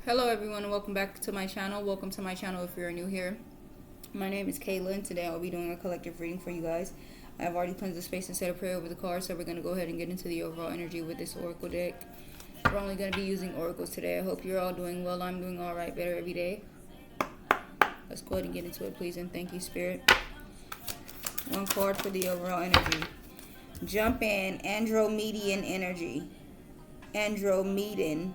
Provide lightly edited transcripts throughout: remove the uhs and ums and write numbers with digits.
Hello everyone and welcome back to my channel. Welcome to my channel if you're new here. My name is Kayla and today I'll be doing a collective reading for you guys. I've already cleansed the space and said a prayer over the cards, so we're going to go ahead and get into the overall energy with this oracle deck. We're only going to be using oracles today. I hope you're all doing well. I'm doing alright, better every day. Let's go ahead and get into it, please, and thank you, Spirit. One card for the overall energy. Jump in, Andromedan energy. Andromedan.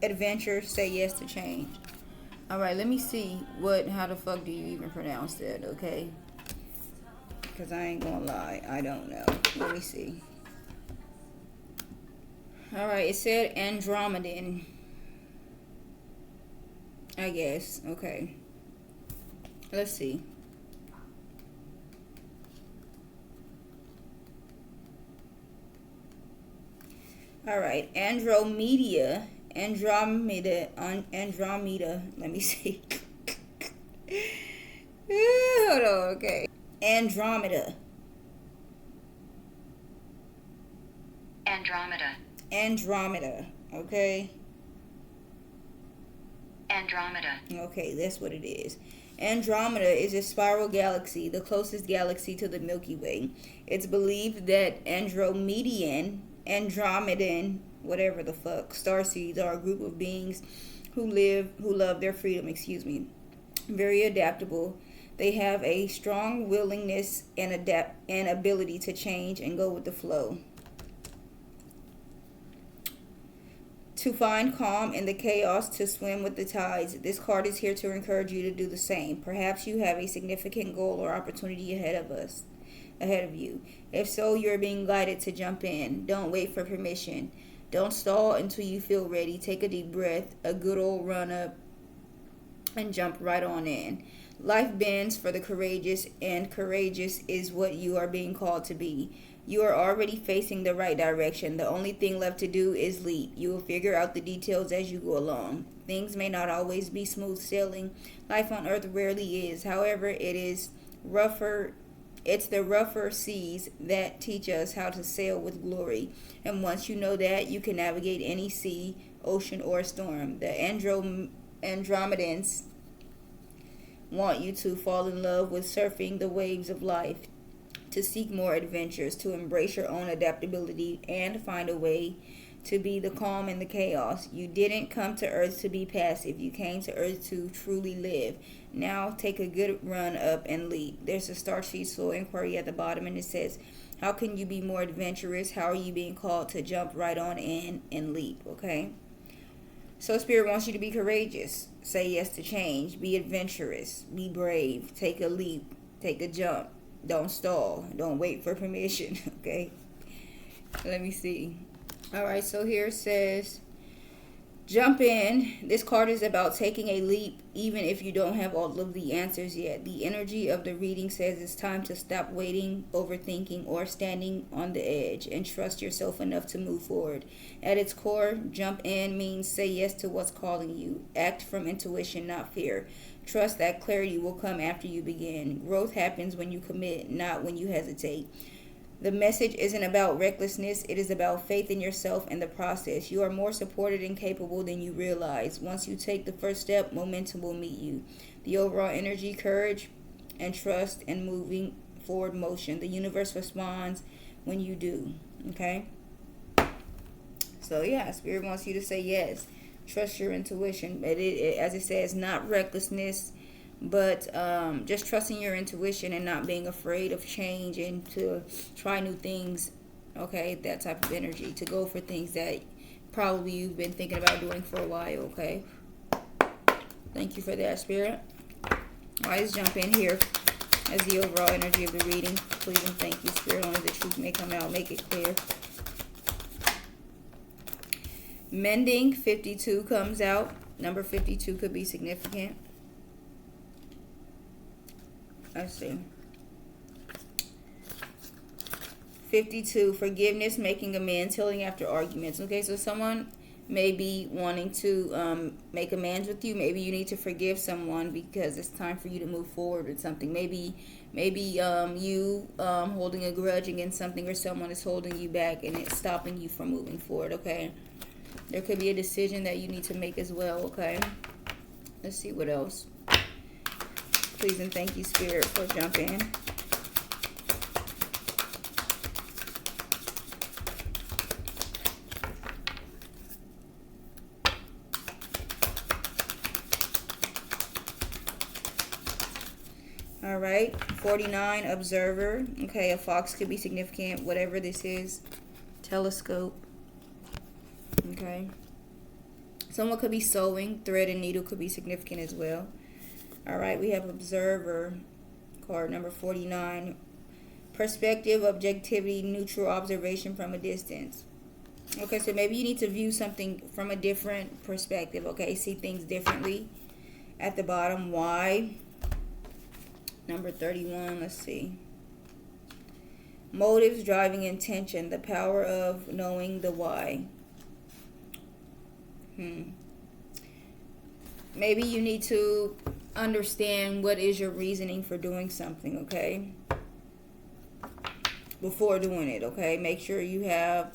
Adventure, say yes to change. Alright, let me see how the fuck do you even pronounce that, okay? Because I ain't gonna lie, I don't know. Let me see. Alright, it said Andromedan, I guess. Okay. Let's see. Alright, Andromeda. Let me see. Hold on, okay. Andromeda. Okay. Okay, that's what it is. Andromeda is a spiral galaxy, the closest galaxy to the Milky Way. It's believed that Andromedan, whatever the fuck, starseeds are a group of beings who love their freedom, very adaptable. They have a strong willingness and ability to change and go with the flow. To find calm in the chaos, to swim with the tides. This card is here to encourage you to do the same. Perhaps you have a significant goal or opportunity ahead of you. If so, you're being guided to jump in. Don't wait for permission. Don't stall until you feel ready. Take a deep breath, a good old run up, and jump right on in. Life bends for the courageous, and courageous is what you are being called to be. You are already facing the right direction. The only thing left to do is leap. You will figure out the details as you go along. Things may not always be smooth sailing. Life on Earth rarely is. However, it's the rougher seas that teach us how to sail with glory. And once you know that, you can navigate any sea, ocean, or storm. The Andromedans want you to fall in love with surfing the waves of life, to seek more adventures, to embrace your own adaptability, and find a way to be the calm in the chaos. You didn't come to Earth to be passive. You came to Earth to truly live. Now take a good run up and leap. There's a Starseed Soul inquiry at the bottom, and it says, how can you be more adventurous? How are you being called to jump right on in and leap? Okay? So Spirit wants you to be courageous. Say yes to change. Be adventurous. Be brave. Take a leap. Take a jump. Don't stall. Don't wait for permission. Okay? Let me see. Alright, so here it says, jump in. This card is about taking a leap even if you don't have all of the answers yet. The energy of the reading says it's time to stop waiting, overthinking, or standing on the edge and trust yourself enough to move forward. At its core, jump in means say yes to what's calling you. Act from intuition, not fear. Trust that clarity will come after you begin. Growth happens when you commit, not when you hesitate. The message isn't about recklessness. It is about faith in yourself and the process. You are more supported and capable than you realize. Once you take the first step, momentum will meet you. The overall energy, courage, and trust, and moving forward motion. The universe responds when you do. Okay? So, yeah, Spirit wants you to say yes. Trust your intuition. But as it says, not recklessness, but just trusting your intuition and not being afraid of change and to try new things. Okay, that type of energy, to go for things that probably you've been thinking about doing for a while. Okay, thank you for that, Spirit. All right, let's jump in here as the overall energy of the reading. Please and thank you, Spirit. Only the truth may come out. Make it clear. Mending 52 comes out. Number 52 could be significant. Let's see. 52, forgiveness, making amends, healing after arguments. Okay, so someone maybe wanting to make amends with you. Maybe you need to forgive someone because it's time for you to move forward with something. Maybe you holding a grudge against something, or someone is holding you back and it's stopping you from moving forward. Okay, there could be a decision that you need to make as well. Okay, let's see what else. Please and thank you, Spirit, for jumping. All right, 49, observer. Okay, a fox could be significant, whatever this is. Telescope. Okay. Someone could be sewing. Thread and needle could be significant as well. All right, we have observer, card number 49. Perspective, objectivity, neutral observation from a distance. Okay, so maybe you need to view something from a different perspective. Okay, see things differently. At the bottom, why? Number 31, let's see. Motives, driving intention, the power of knowing the why. Maybe you need to understand what is your reasoning for doing something, okay? Before doing it, okay? Make sure you have,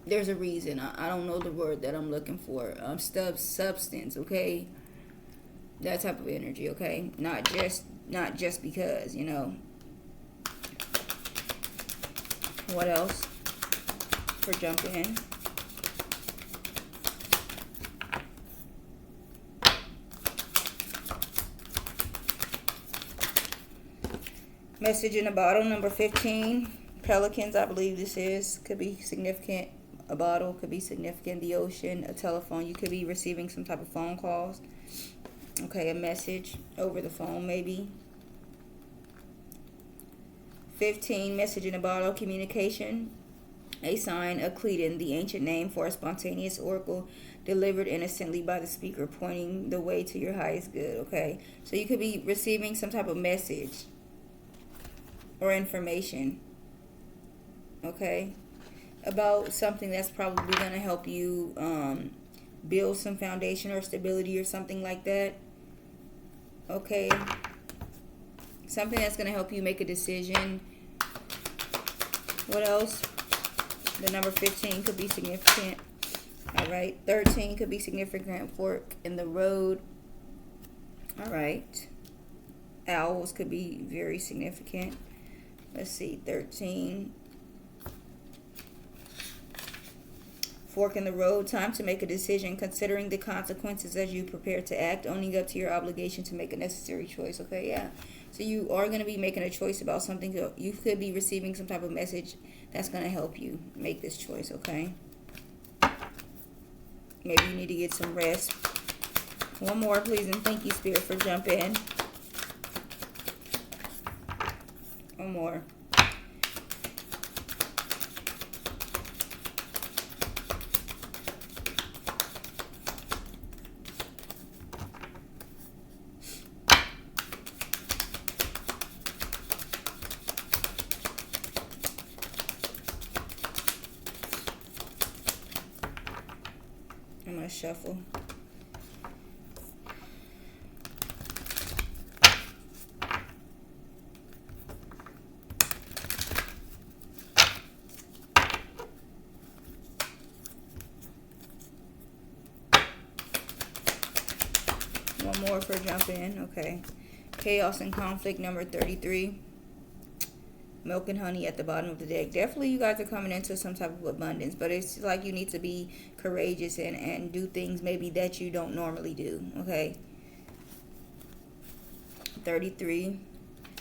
there's a reason. I don't know the word that I'm looking for. Substance, okay? That type of energy, okay? Not just because, you know. What else for jumping in? Message in a bottle, number 15. Pelicans, I believe this is. Could be significant. A bottle could be significant. The ocean, a telephone. You could be receiving some type of phone calls. Okay, a message over the phone maybe. 15, message in a bottle, communication. A sign, a Cleton, the ancient name for a spontaneous oracle delivered innocently by the speaker, pointing the way to your highest good. Okay, so you could be receiving some type of message or information, okay, about something that's probably going to help you build some foundation or stability or something like that. Okay, something that's going to help you make a decision. What else? The number 15 could be significant. All right, 13 could be significant. Fork in the road. All right, owls could be very significant. Let's see, 13. Fork in the road, time to make a decision, considering the consequences as you prepare to act, owning up to your obligation to make a necessary choice. Okay, yeah. So you are going to be making a choice about something. You could be receiving some type of message that's going to help you make this choice, okay? Maybe you need to get some rest. One more, please, and thank you, Spirit, for jumping. One more. I'm going to shuffle. One more for jump in. Okay. Chaos and conflict, number 33. Milk and honey at the bottom of the deck. Definitely you guys are coming into some type of abundance, but it's like you need to be courageous and do things maybe that you don't normally do. Okay. 33.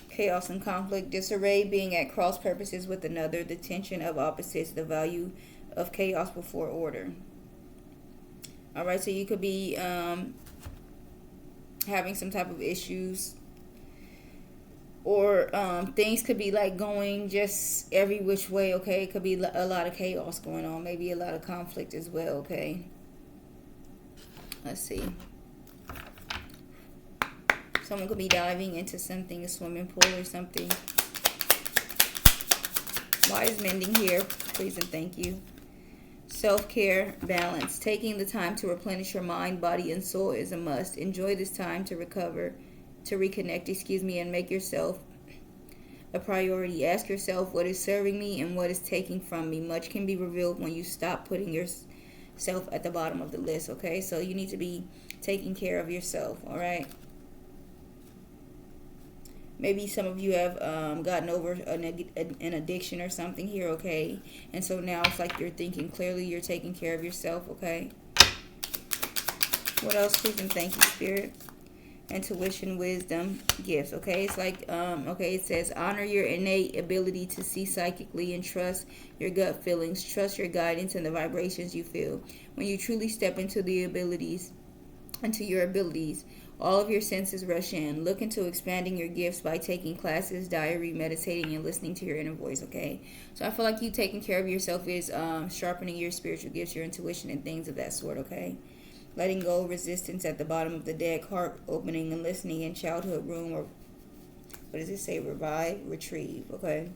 Chaos and conflict, disarray, being at cross purposes with another, the tension of opposites, the value of chaos before order. All right, so you could be having some type of issues, or things could be like going just every which way. Okay, it could be a lot of chaos going on, maybe a lot of conflict as well. Okay, let's see. Someone could be diving into something, a swimming pool or something. Why is mending here? Please and thank you. Self-care, balance. Taking the time to replenish your mind, body, and soul is a must. Enjoy this time to recover, to reconnect, and make yourself a priority. Ask yourself what is serving me and what is taking from me. Much can be revealed when you stop putting yourself at the bottom of the list, okay? So you need to be taking care of yourself, all right? Maybe some of you have gotten over an addiction or something here, okay? And so now it's like you're thinking clearly, you're taking care of yourself, okay? What else, please and thank you, Spirit? Intuition, wisdom, gifts, okay? It's like, okay, it says, honor your innate ability to see psychically and trust your gut feelings. Trust your guidance and the vibrations you feel. When you truly step into your abilities, all of your senses rush in. Look into expanding your gifts by taking classes, diary, meditating, and listening to your inner voice, okay? So I feel like you taking care of yourself is sharpening your spiritual gifts, your intuition, and things of that sort, okay? Letting go of resistance at the bottom of the deck, heart opening and listening in childhood room, or what does it say? Revive, retrieve, okay?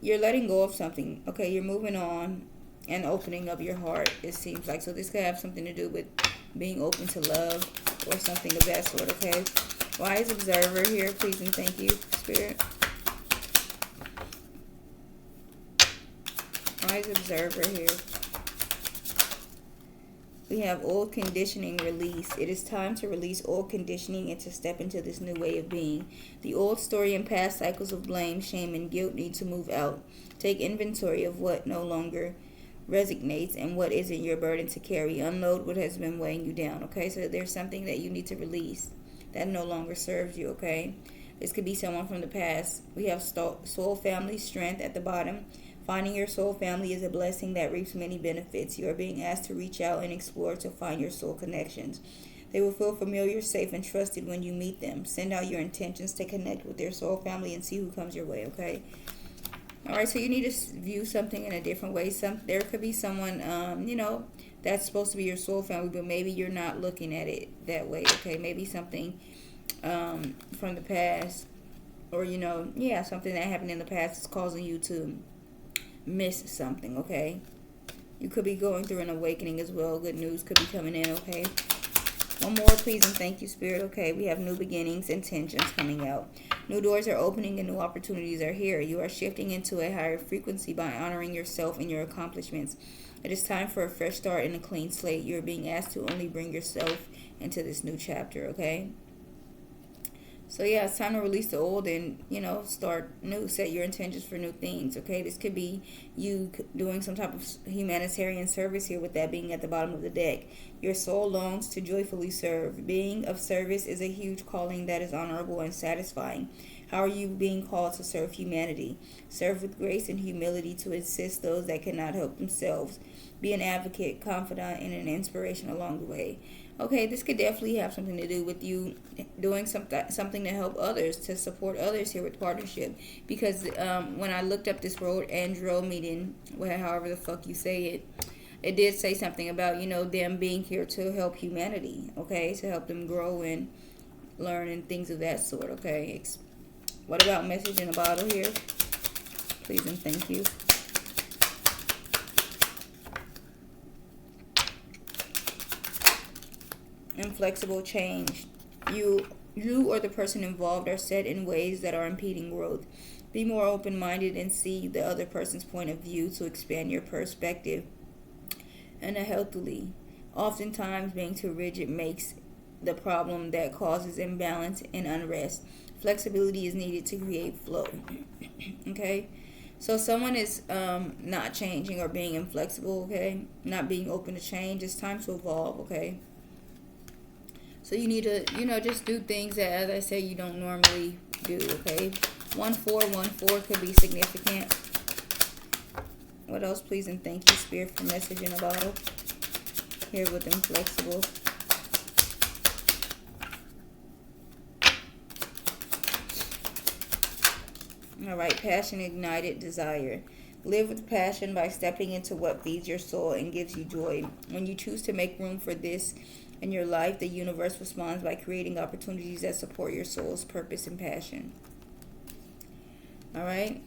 You're letting go of something, okay? You're moving on and opening up your heart, it seems like. So this could have something to do with being open to love or something of that sort, okay? Wise observer here, please and thank you, Spirit. Wise observer here. We have old conditioning release. It is time to release old conditioning and to step into this new way of being. The old story and past cycles of blame, shame, and guilt need to move out. Take inventory of what no longer resonates and what isn't your burden to carry. Unload what has been weighing you down, okay? So there's something that you need to release that no longer serves you, okay? This could be someone from the past. We have soul family strength at the bottom. Finding your soul family is a blessing that reaps many benefits. You are being asked to reach out and explore to find your soul connections. They will feel familiar, safe, and trusted when you meet them. Send out your intentions to connect with their soul family and see who comes your way, okay? All right, so you need to view something in a different way. There could be someone, that's supposed to be your soul family, but maybe you're not looking at it that way, okay? Maybe something from the past, or, something that happened in the past is causing you to miss something, okay? You could be going through an awakening as well. Good news could be coming in, okay? One more, please, and thank you, Spirit. Okay, we have new beginnings, intentions coming out. New doors are opening and new opportunities are here. You are shifting into a higher frequency by honoring yourself and your accomplishments. It is time for a fresh start and a clean slate. You are being asked to only bring yourself into this new chapter, okay? So, yeah, it's time to release the old and, start new. Set your intentions for new things, okay? This could be you doing some type of humanitarian service here, with that being at the bottom of the deck. Your soul longs to joyfully serve. Being of service is a huge calling that is honorable and satisfying. How are you being called to serve humanity? Serve with grace and humility to assist those that cannot help themselves. Be an advocate, confidant, and an inspiration along the way. Okay, this could definitely have something to do with you doing something to help others, to support others here with partnership. Because when I looked up this word andro, meaning however the fuck you say it, it did say something about, them being here to help humanity, okay? To help them grow and learn and things of that sort, okay? What about message in a bottle here? Please and thank you. Inflexible change. You or the person involved are set in ways that are impeding growth. Be more open-minded and see the other person's point of view to expand your perspective and healthily. Oftentimes, being too rigid makes the problem that causes imbalance and unrest. Flexibility is needed to create flow. Okay? So someone is not changing or being inflexible, okay? Not being open to change. It's time to evolve, okay? So you need to, just do things that, as I say, you don't normally do, okay? 1414 could be significant. What else, please and thank you, Spirit, for message in a bottle. Here with inflexible. All right, passion ignited desire. Live with passion by stepping into what feeds your soul and gives you joy. When you choose to make room for this in your life, the universe responds by creating opportunities that support your soul's purpose and passion. All right?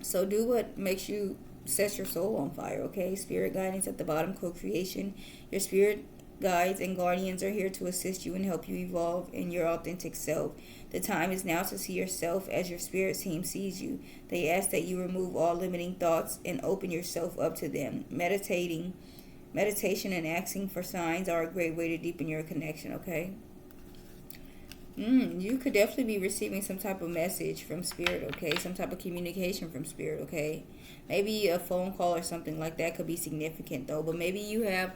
So do what makes you sets your soul on fire, okay? Spirit guidance at the bottom, co-creation. Your spirit guides and guardians are here to assist you and help you evolve in your authentic self. The time is now to see yourself as your spirit team sees you. They ask that you remove all limiting thoughts and open yourself up to them. Meditation and asking for signs are a great way to deepen your connection, okay? You could definitely be receiving some type of message from spirit, okay? Some type of communication from spirit, okay? Maybe a phone call or something like that could be significant, though. But maybe you have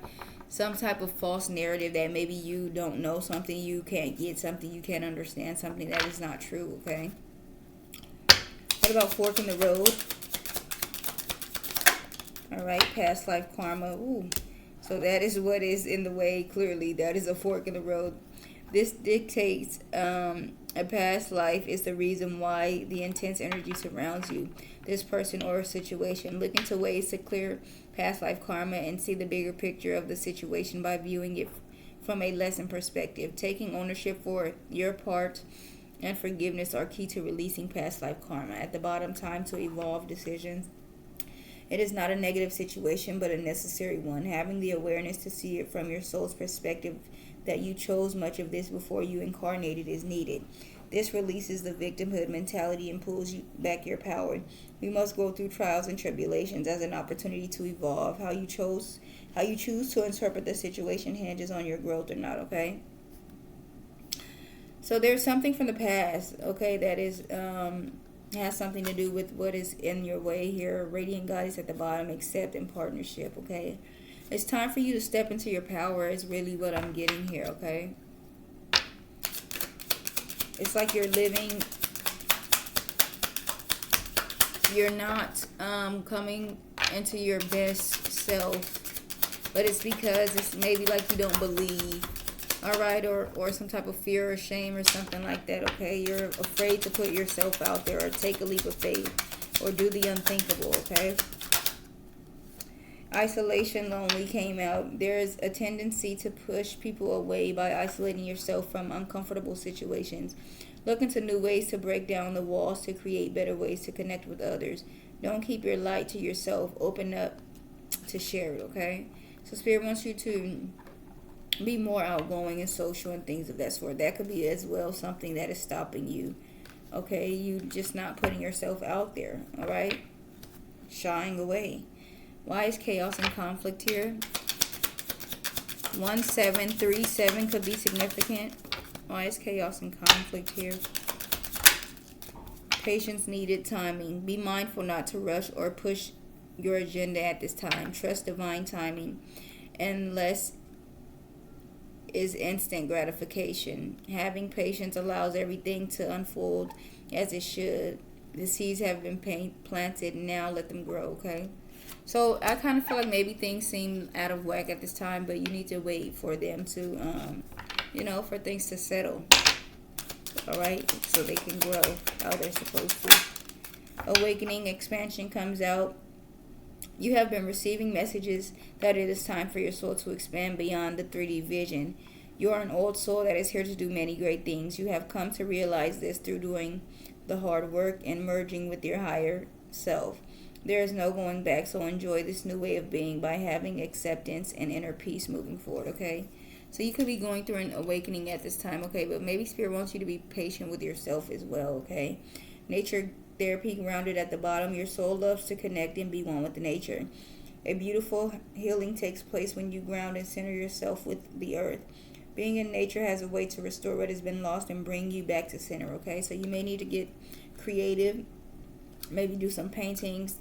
some type of false narrative that maybe you don't know something, you can't get something, you can't understand something that is not true, okay? What about fork in the road? All right, past life karma. Ooh. So that is what is in the way, clearly. That is a fork in the road. This dictates a past life is the reason why the intense energy surrounds you. This person or situation. Look into ways to clear past life karma and see the bigger picture of the situation by viewing it from a lesson perspective. Taking ownership for your part and forgiveness are key to releasing past life karma. At the bottom, time to evolve decisions. It is not a negative situation, but a necessary one. Having the awareness to see it from your soul's perspective that you chose much of this before you incarnated is needed. This releases the victimhood mentality and pulls you back your power. We must go through trials and tribulations as an opportunity to evolve. How you choose to interpret the situation hinges on your growth or not, okay? So there's something from the past, okay, that is has something to do with what is in your way here. Radiant Goddess at the bottom, accept and partnership, okay? It's time for you to step into your power is really what I'm getting here, okay? It's like you're living, you're not coming into your best self, but it's because it's maybe like you don't believe, all right, or some type of fear or shame or something like that, okay? You're afraid to put yourself out there or take a leap of faith or do the unthinkable, okay? Isolation, lonely came out. There's a tendency to push people away by isolating yourself from uncomfortable situations. Look into new ways to break down the walls to create better ways to connect with others. Don't keep your light to yourself. Open up to share it, okay? So Spirit wants you to be more outgoing and social and things of that sort. That could be as well something that is stopping you, okay? You just not putting yourself out there, all right? Shying away. Why is chaos and conflict here? 1737 could be significant. Why is chaos and conflict here? Patience needed, timing. Be mindful not to rush or push your agenda at this time. Trust divine timing. And less is instant gratification. Having patience allows everything to unfold as it should. The seeds have been planted, now let them grow, okay? So I kind of feel like maybe things seem out of whack at this time, but you need to wait for them to, for things to settle. All right, so they can grow how they're supposed to. Awakening, expansion comes out. You have been receiving messages that it is time for your soul to expand beyond the 3D vision. You are an old soul that is here to do many great things. You have come to realize this through doing the hard work and merging with your higher self. There is no going back, so enjoy this new way of being by having acceptance and inner peace moving forward, okay? So you could be going through an awakening at this time, okay? But maybe Spirit wants you to be patient with yourself as well, okay? Nature therapy grounded at the bottom. Your soul loves to connect and be one with nature. A beautiful healing takes place when you ground and center yourself with the earth. Being in nature has a way to restore what has been lost and bring you back to center, okay? So you may need to get creative, maybe do some paintings,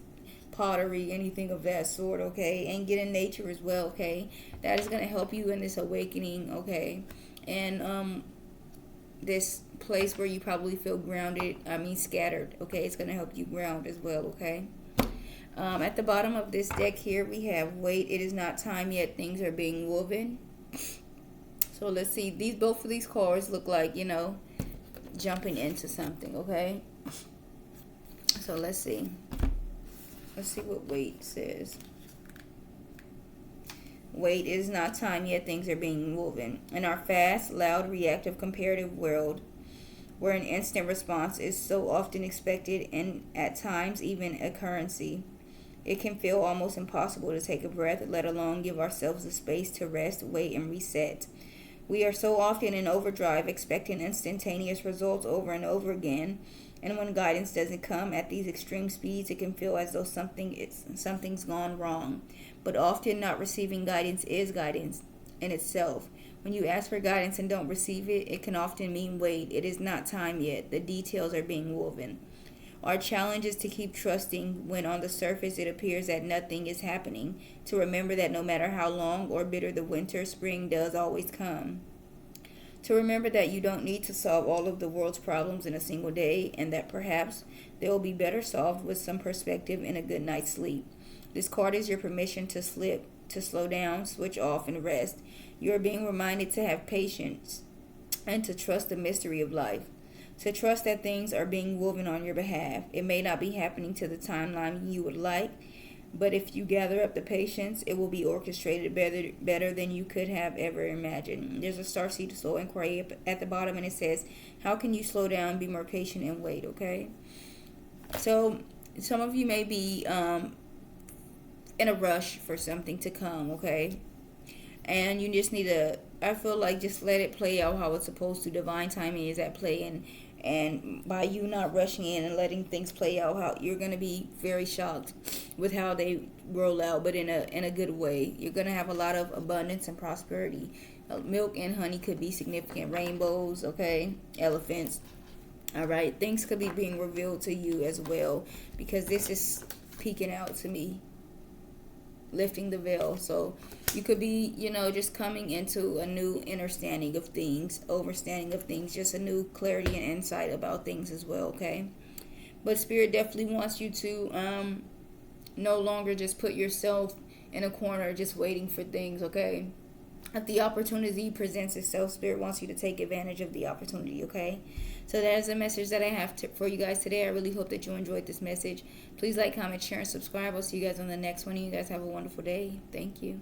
pottery, anything of that sort, okay? And get in nature as well, okay? That is going to help you in this awakening, okay? And this place where you probably feel scattered, okay? It's going to help you ground as well, okay? At the bottom of this deck here, we have wait. It is not time yet. Things are being woven. So let's see. Both of these cards look like, jumping into something, okay? So let's see. Let's see what wait says. Wait, it is not time yet. Things are being woven. In our fast, loud, reactive, comparative world, where an instant response is so often expected and at times even a currency, It can feel almost impossible to take a breath, let alone give ourselves the space to rest, wait, and reset. We are so often in overdrive, expecting instantaneous results over and over again. And when guidance doesn't come at these extreme speeds, it can feel as though something's gone wrong. But often, not receiving guidance is guidance in itself. When you ask for guidance and don't receive it, it can often mean wait, it is not time yet. The details are being woven. Our challenge is to keep trusting when on the surface it appears that nothing is happening, to remember that no matter how long or bitter the winter, spring does always come. To remember that you don't need to solve all of the world's problems in a single day, and that perhaps they will be better solved with some perspective and a good night's sleep. This card is your permission to slip, to slow down, switch off, and rest. You are being reminded to have patience and to trust the mystery of life. To trust that things are being woven on your behalf. It may not be happening to the timeline you would like, but if you gather up the patience, it will be orchestrated better than you could have ever imagined. There's a starseed soul inquiry at the bottom, and it says, how can you slow down, be more patient, and wait, okay? So some of you may be in a rush for something to come, okay? And you just need to, I feel like, just let it play out how it's supposed to. Divine timing is at play, and by you not rushing in and letting things play out, how you're going to be very shocked with how they roll out, but in a good way. You're going to have a lot of abundance and prosperity. Milk and honey could be significant. Rainbows, okay? Elephants. All right, things could be being revealed to you as well, because this is peeking out to me, lifting the veil. So you could be, just coming into a new understanding of things, overstanding of things, just a new clarity and insight about things as well, okay? But Spirit definitely wants you to no longer just put yourself in a corner just waiting for things, okay? If the opportunity presents itself, Spirit wants you to take advantage of the opportunity, okay? So that is the message that I have for you guys today. I really hope that you enjoyed this message. Please like, comment, share, and subscribe. I'll see you guys on the next one. You guys have a wonderful day. Thank you.